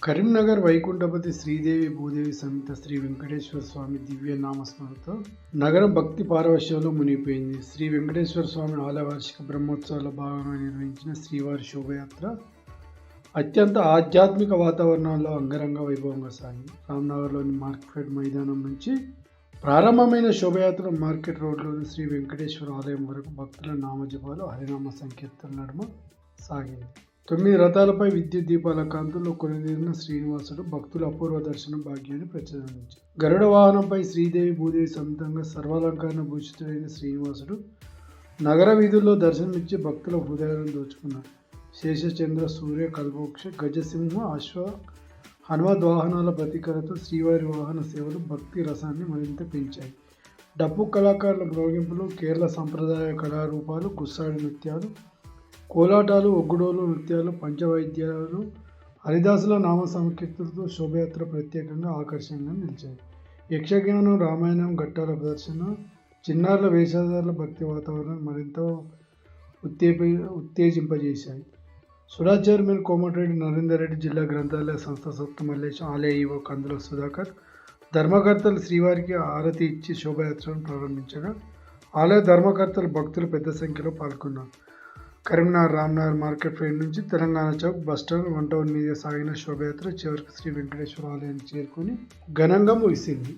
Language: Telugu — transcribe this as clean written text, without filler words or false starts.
కరీంనగర్ వైకుంఠపతి శ్రీదేవి భూదేవి సమేత శ్రీ వెంకటేశ్వర స్వామి దివ్య నామస్మరణతో నగరం భక్తి పారవశ్యంలో మునిగిపోయింది. శ్రీ వెంకటేశ్వర స్వామి ఆలయ వార్షిక బ్రహ్మోత్సవాల భాగంగా నిర్వహించిన శ్రీవారి శోభయాత్ర అత్యంత ఆధ్యాత్మిక వాతావరణంలో అంగరంగ వైభవంగా సాగింది. రామ్నగర్లోని మార్కెట్ మైదానం నుంచి ప్రారంభమైన శోభయాత్ర మార్కెట్ రోడ్లోని శ్రీ వెంకటేశ్వర ఆలయం వరకు భక్తుల నామజపాలు హరినామ సంకీర్తన నడుమ సాగింది. 9 రథాలపై విద్యుత్ దీపాల కాంతుల్లో కొలువుదీరిన శ్రీనివాసుడు భక్తుల అపూర్వ దర్శన భాగ్యాన్ని ప్రసాదించారు. గరుడ వాహనంపై శ్రీదేవి భూదేవి సమేతంగా సర్వాలంకరణ భూషితుడైన శ్రీనివాసుడు నగర వీధుల్లో దర్శనమిచ్చి భక్తుల హృదయాలను దోచుకున్నారు. శేషచంద్ర, సూర్య, కల్పవృక్ష, గజసింహ, అశ్వ, హనుమద్ వాహనాల ప్రతీకలతో శ్రీవారి వాహన సేవలు భక్తి రసాన్ని మరింత పెంచాయి. డప్పు కళాకారుల మ్రోగింపులు, కేరళ సంప్రదాయ కళారూపాలు, గుస్సాడి నృత్యాలు, కోలాటాలు, ఒగ్గుడోలు నృత్యాలు, పంచవాయిద్యాలు, హరిదాసుల నామ సంకీర్తనతో శోభయాత్ర ప్రత్యేకంగా ఆకర్షణగా నిలిచాయి. యక్షగానం, రామాయణం, ఘట్టాల ప్రదర్శన, చిన్నారుల వేషధారుల భక్తి వాతావరణం మరింత ఉత్తేజింపజేశాయి. సుడా చైర్మన్ కోమటిరెడ్డి నరేందర్ రెడ్డి, జిల్లా గ్రంథాలయ సంస్థ సప్త మల్లేశం, ఆలయ ఈవో కందుల సుధాకర్, ధర్మకర్తలు శ్రీవారికి ఆరతి ఇచ్చి శోభయాత్రను ప్రారంభించగా ఆలయ ధర్మకర్తలు భక్తులు పెద్ద సంఖ్యలో పాల్గొన్నారు. కరీంనగర్ రామ్నగర్ మార్కెట్ ఫ్రంట్ నుంచి తెలంగాణ చౌక్, బస్టాండ్, 1 టౌన్ మీద సాగిన శోభయాత్ర చివరికి శ్రీ వెంకటేశ్వర ఆలయాన్ని చేరుకొని ఘనంగా ముగిసింది.